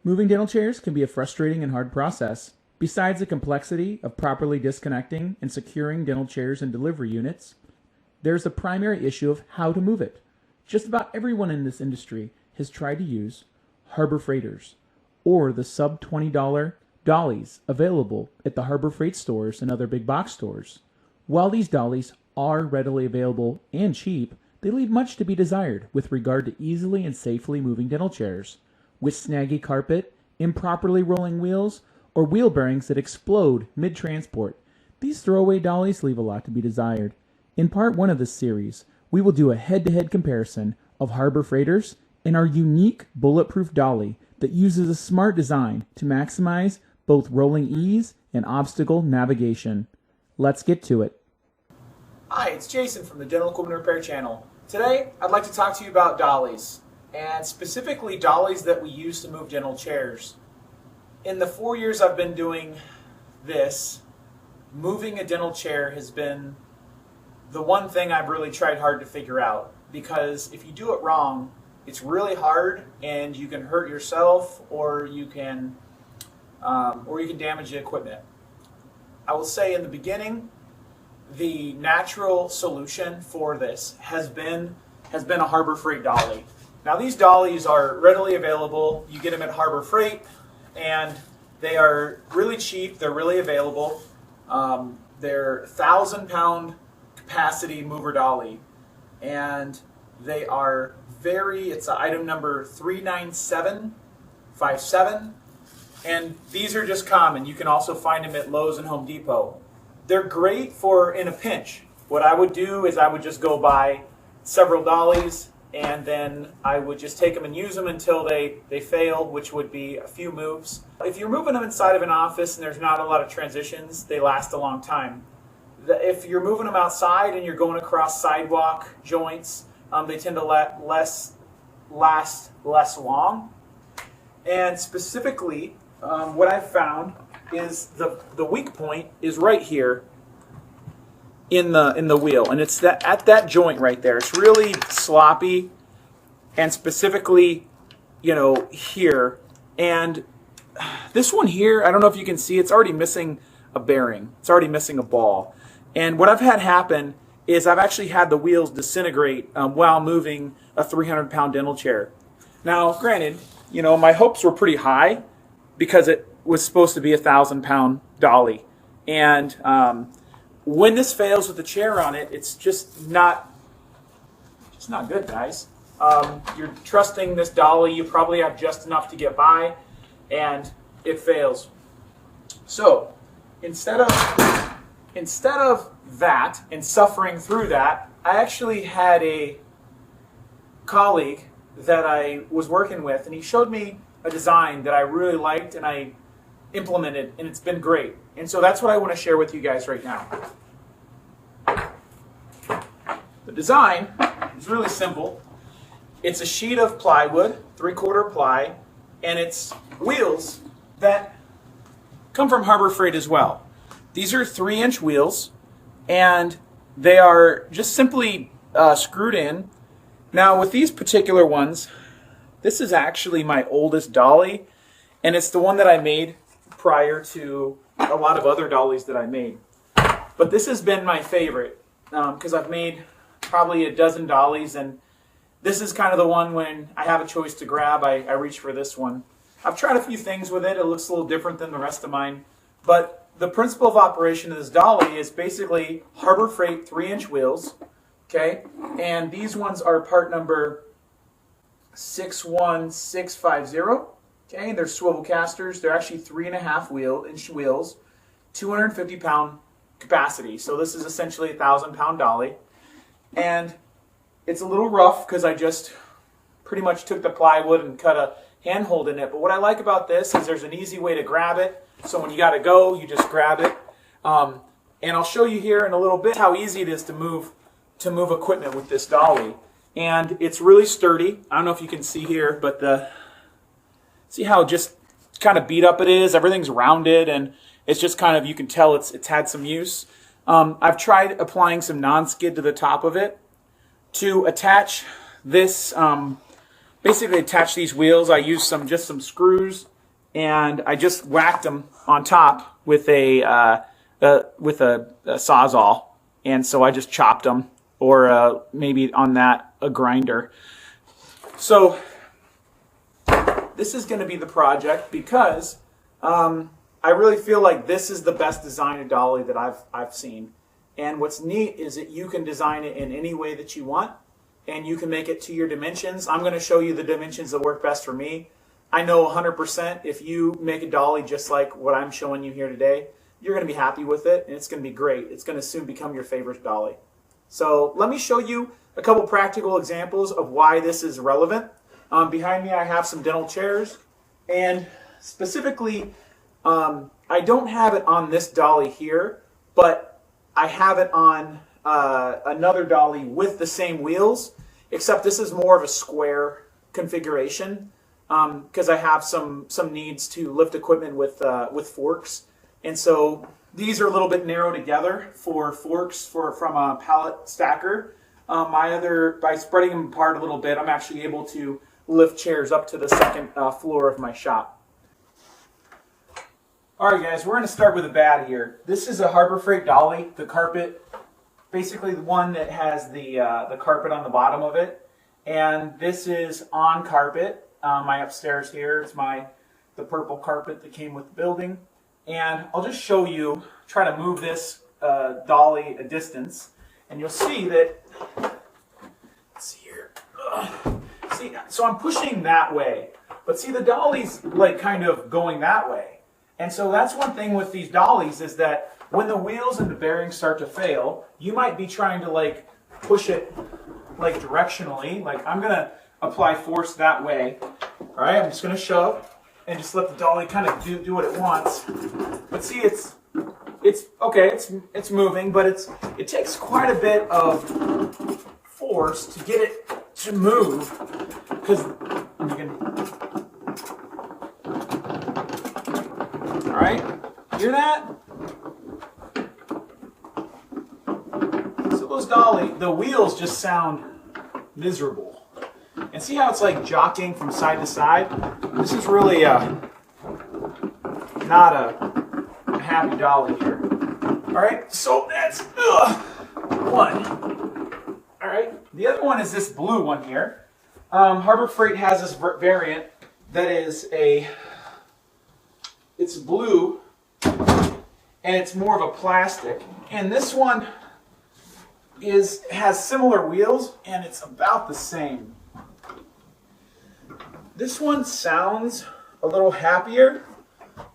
Moving dental chairs can be a frustrating and hard process. Besides the complexity of properly disconnecting and securing dental chairs and delivery units, there's the primary issue of how to move it. Just about everyone in this industry has tried to use Harbor Freighters or the sub $20 dollies available at the Harbor Freight stores and other big box stores. While these dollies are readily available and cheap, they leave much to be desired with regard to easily and safely moving dental chairs. With snaggy carpet, improperly rolling wheels, or wheel bearings that explode mid-transport, these throwaway dollies leave a lot to be desired. In part 1 of this series, we will do a head-to-head comparison of Harbor Freighters and our unique bulletproof dolly that uses a smart design to maximize both rolling ease and obstacle navigation. Let's get to it. Hi, it's Jason from the Dental Equipment Repair Channel. Today, I'd like to talk to you about dollies, and specifically dollies that we use to move dental chairs. In the 4 years I've been doing this, moving a dental chair has been the one thing I've really tried hard to figure out, because if you do it wrong, it's really hard and you can hurt yourself or you can damage the equipment. I will say in the beginning, the natural solution for this has been a Harbor Freight dolly. Now these dollies are readily available. You get them at Harbor Freight and they are really cheap. They're really available. They're 1,000-pound capacity mover dolly, and they are it's item number 39757, and these are just common. You can also find them at Lowe's and Home Depot. They're great for in a pinch. What I would do is I would just go buy several dollies, and then I would just take them and use them until they fail, which would be a few moves. If you're moving them inside of an office and there's not a lot of transitions, they last a long time. If you're moving them outside and you're going across sidewalk joints, they tend to last less long. And specifically, what I've found is the weak point is right here in the wheel, and it's at that joint right there. It's really sloppy, and specifically, here. And this one here, I don't know if you can see, it's already missing a bearing. It's already missing a ball. And what I've had happen is I've actually had the wheels disintegrate while moving a 300-pound dental chair. Now, granted, my hopes were pretty high because it was supposed to be a 1,000-pound dolly. And when this fails with the chair on it, it's just not good, guys. You're trusting this dolly. You probably have just enough to get by, and it fails. So instead of that and suffering through that, I actually had a colleague that I was working with, and he showed me a design that I really liked and I implemented, and it's been great. And so that's what I want to share with you guys right now. The design is really simple. It's a sheet of plywood, 3/4 ply, and it's wheels that come from Harbor Freight as well. These are 3-inch wheels, and they are just simply screwed in. Now with these particular ones, this is actually my oldest dolly, and it's the one that I made prior to a lot of other dollies that I made. But this has been my favorite because I've made probably a dozen dollies, and this is kind of the one when I have a choice to grab, I reach for this one. I've tried a few things with it. It looks a little different than the rest of mine, but the principle of operation of this dolly is basically Harbor Freight 3-inch wheels, okay? And these ones are part number 61650, okay? They're swivel casters. They're actually 3.5-inch wheels, 250-pound capacity. So this is essentially a 1,000-pound dolly. And it's a little rough because I just pretty much took the plywood and cut a handhold in it. But what I like about this is there's an easy way to grab it. So when you got to go, you just grab it. And I'll show you here in a little bit how easy it is to move equipment with this dolly. And it's really sturdy. I don't know if you can see here, but see how just kind of beat up it is. Everything's rounded, and it's just kind of, you can tell it's had some use. I've tried applying some non-skid to the top of it to attach this. Basically attach these wheels. I use just some screws and I just whacked them on top with a Sawzall. And so I just chopped them, or maybe on that, a grinder. So this is going to be the project because I really feel like this is the best design of dolly that I've seen. And what's neat is that you can design it in any way that you want, and you can make it to your dimensions. I'm going to show you the dimensions that work best for me. I know 100% if you make a dolly just like what I'm showing you here today, you're going to be happy with it, and it's going to be great. It's going to soon become your favorite dolly. So let me show you a couple practical examples of why this is relevant. Behind me I have some dental chairs, and specifically I don't have it on this dolly here, but I have it on another dolly with the same wheels, except this is more of a square configuration because I have some needs to lift equipment with forks. And so these are a little bit narrow together for forks from a pallet stacker. By spreading them apart a little bit, I'm actually able to lift chairs up to the second floor of my shop. All right, guys, we're going to start with a bad here. This is a Harbor Freight dolly, the carpet, basically the one that has the carpet on the bottom of it. And this is on carpet. My upstairs here is the purple carpet that came with the building. And I'll just show you, try to move this dolly a distance, and you'll see that, let's see here, see, so I'm pushing that way, but see the dolly's like kind of going that way. And so that's one thing with these dollies is that when the wheels and the bearings start to fail, you might be trying to like push it like directionally, like I'm going to apply force that way. All right, I'm just going to shove and just let the dolly kind of do what it wants. But see, it's okay. It's moving, but it takes quite a bit of force to get it to move. Because you can, all right, hear that? So those dolly, the wheels just sound miserable. And see how it's like jockeying from side to side? This is really not a happy dolly here. All right, so that's one. All right, the other one is this blue one here. Harbor Freight has this variant that is it's blue, and it's more of a plastic. And this one has similar wheels, and it's about the same. This one sounds a little happier,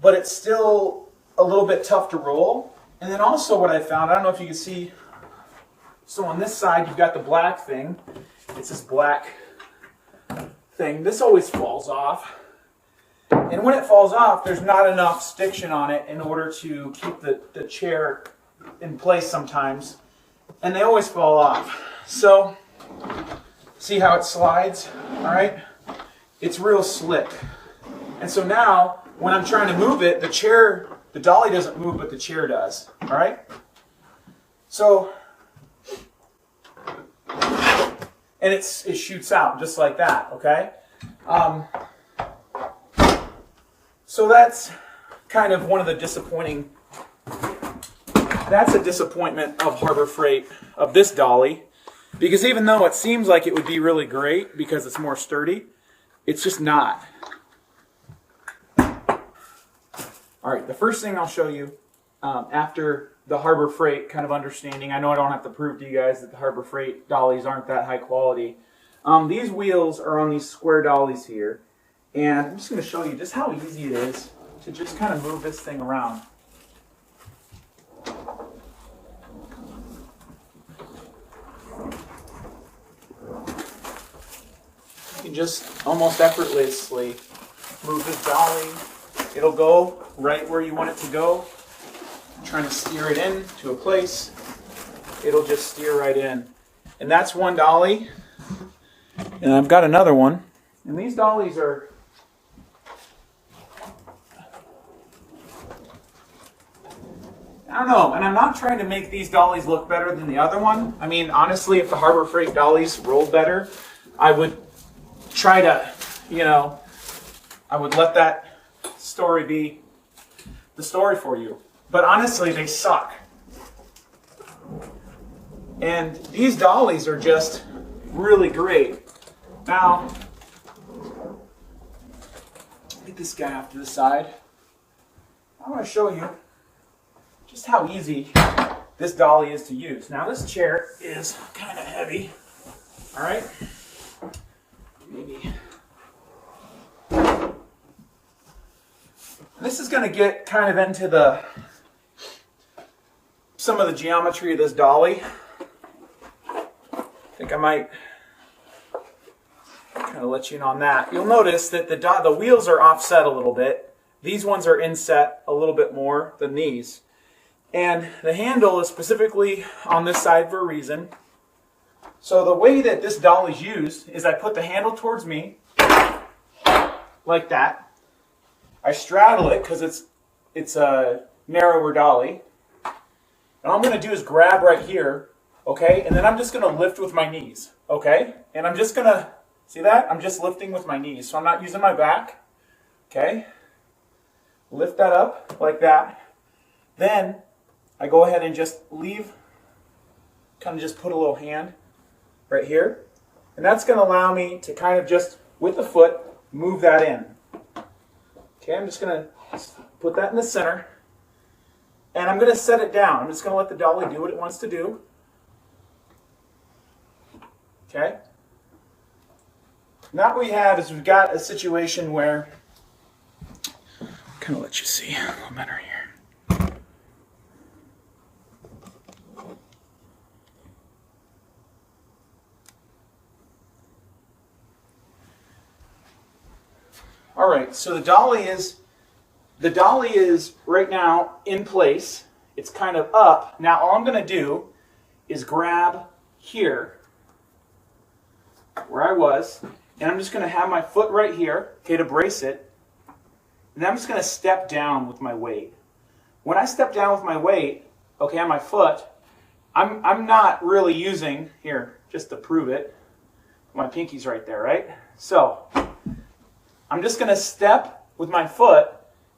but it's still a little bit tough to roll. And then also what I found, I don't know if you can see, so on this side you've got the black thing. It's this black thing. This always falls off. And when it falls off, there's not enough stiction on it in order to keep the chair in place sometimes. And they always fall off. So, see how it slides? All right? It's real slick. And so now, when I'm trying to move it, the dolly doesn't move, but the chair does. All right? So, and it shoots out just like that, okay? So that's kind of one of the disappointment of Harbor Freight, of this dolly, because even though it seems like it would be really great because it's more sturdy, it's just not. All right, the first thing I'll show you after the Harbor Freight kind of understanding, I know I don't have to prove to you guys that the Harbor Freight dollies aren't that high quality. These wheels are on these square dollies here, and I'm just going to show you just how easy it is to just kind of move this thing around. You can just almost effortlessly move this dolly. It'll go right where you want it to go. Trying to steer it in to a place, it'll just steer right in. And that's one dolly. And I've got another one. And these dollies are, I don't know, and I'm not trying to make these dollies look better than the other one. I mean, honestly, if the Harbor Freight dollies rolled better, I would try to, I would let that story be the story for you. But honestly, they suck. And these dollies are just really great. Now, get this guy off to the side. I want to show you just how easy this dolly is to use. Now, this chair is kind of heavy. All right? Maybe. This is going to get kind of into some of the geometry of this dolly. I think I might kind of let you in on that. You'll notice that the wheels are offset a little bit. These ones are inset a little bit more than these. And the handle is specifically on this side for a reason. So the way that this dolly's used is I put the handle towards me, like that. I straddle it because it's a narrower dolly. And all I'm going to do is grab right here, okay? And then I'm just going to lift with my knees, okay? And I'm just going to, see that? I'm just lifting with my knees. So I'm not using my back, okay? Lift that up like that. Then I go ahead and just leave, kind of just put a little hand right here. And that's going to allow me to kind of just, with the foot, move that in. Okay, I'm just going to put that in the center. And I'm going to set it down. I'm just going to let the dolly do what it wants to do. Okay? Now what we have is we've got a situation where, kind of let you see a little better here. All right, so the dolly is right now in place. It's kind of up. Now all I'm going to do is grab here where I was, and I'm just going to have my foot right here, okay, to brace it. And then I'm just going to step down with my weight. When I step down with my weight, okay, on my foot, I'm not really using, here, just to prove it, my pinky's right there, right? So I'm just going to step with my foot,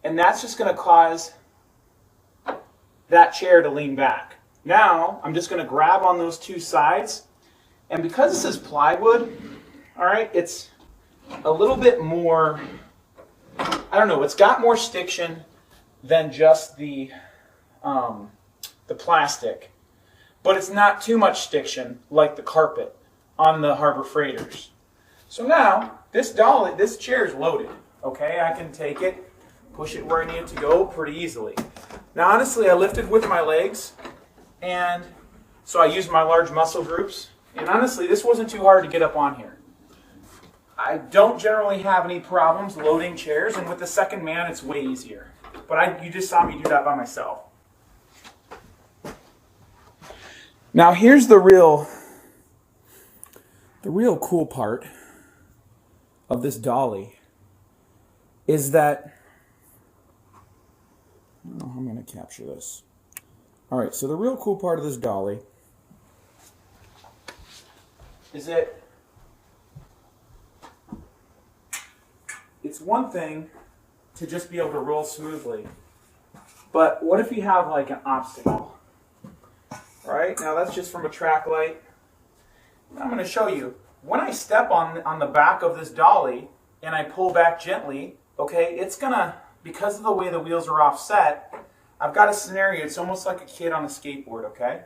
and that's just going to cause that chair to lean back. Now, I'm just going to grab on those two sides, and because this is plywood, all right, it's a little bit more, I don't know, it's got more stiction than just the plastic, but it's not too much stiction like the carpet on the Harbor Freighters. So now, this chair is loaded, okay? I can take it, push it where I need it to go pretty easily. Now, honestly, I lifted with my legs, and so I used my large muscle groups, and honestly, this wasn't too hard to get up on here. I don't generally have any problems loading chairs, and with the second man, it's way easier. But you just saw me do that by myself. Now, here's the real cool part of this dolly is that, I don't know how I'm going to capture this. All right, so the real cool part of this dolly is that it's one thing to just be able to roll smoothly, but what if you have like an obstacle? All right, now that's just from a track light. I'm going to show you. When I step on the back of this dolly and I pull back gently, okay, it's going to, because of the way the wheels are offset, I've got a scenario, it's almost like a kid on a skateboard, okay?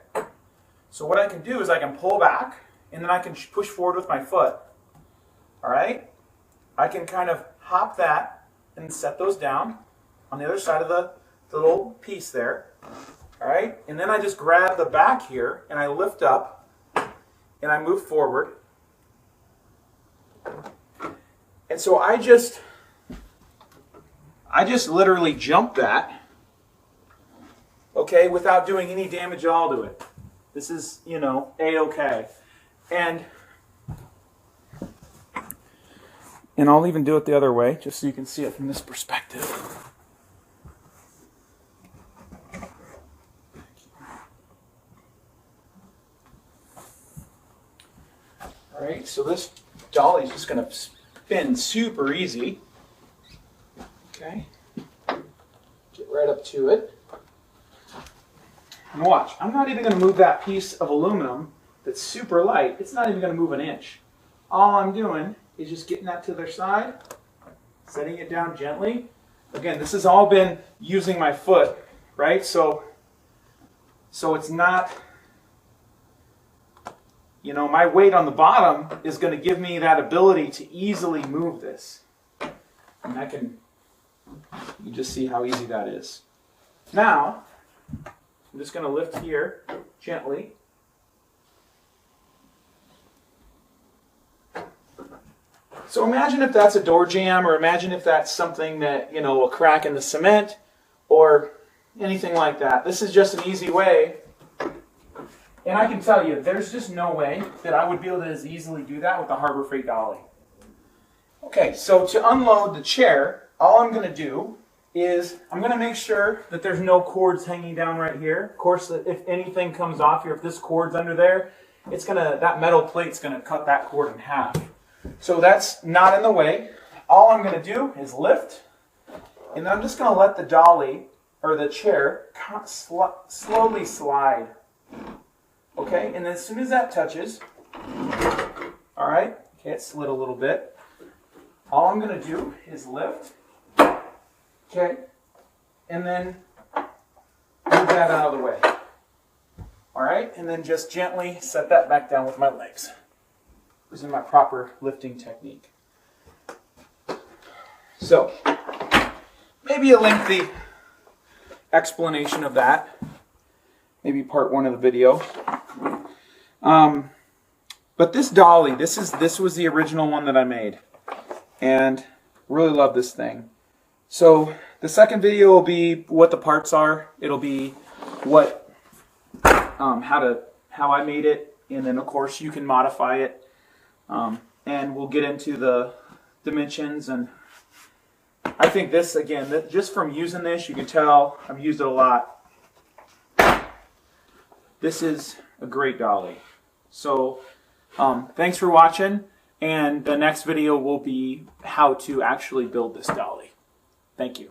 So what I can do is I can pull back, and then I can push forward with my foot, all right? I can kind of hop that and set those down on the other side of the little piece there, all right? And then I just grab the back here, and I lift up, and I move forward. And so I just literally jump that, okay, without doing any damage at all to it. This is, A-okay. And I'll even do it the other way, just so you can see it from this perspective. All right, so this dolly is just going to spin super easy. Okay, Get right up to it. And watch, I'm not even going to move that piece of aluminum that's super light. It's not even going to move an inch. All I'm doing is just getting that to their side, setting it down gently. Again, this has all been using my foot, right? So it's not, you know, my weight on the bottom is going to give me that ability to easily move this. And you just see how easy that is. Now, I'm just going to lift here gently. So imagine if that's a door jamb, or imagine if that's something that, you know, a crack in the cement or anything like that. This is just an easy way. And I can tell you, there's just no way that I would be able to as easily do that with a Harbor Freight dolly. Okay, so to unload the chair, all I'm going to do is I'm going to make sure that there's no cords hanging down right here. Of course, if anything comes off here, if this cord's under there, that metal plate's going to cut that cord in half. So that's not in the way. All I'm going to do is lift, and then I'm just going to let the dolly, or the chair, slowly slide. Okay, and then as soon as that touches, all right, okay, it slid a little bit. All I'm going to do is lift, okay, and then move that out of the way. All right, and then just gently set that back down with my legs. Using my proper lifting technique. So, maybe a lengthy explanation of that. Maybe part 1 of the video. But this dolly, this was the original one that I made, and really love this thing. So the second video will be what the parts are. It'll be what, how I made it, and then of course you can modify it. And we'll get into the dimensions, and I think this, again, just from using this, you can tell I've used it a lot. This is a great dolly. So thanks for watching, and the next video will be how to actually build this dolly. Thank you.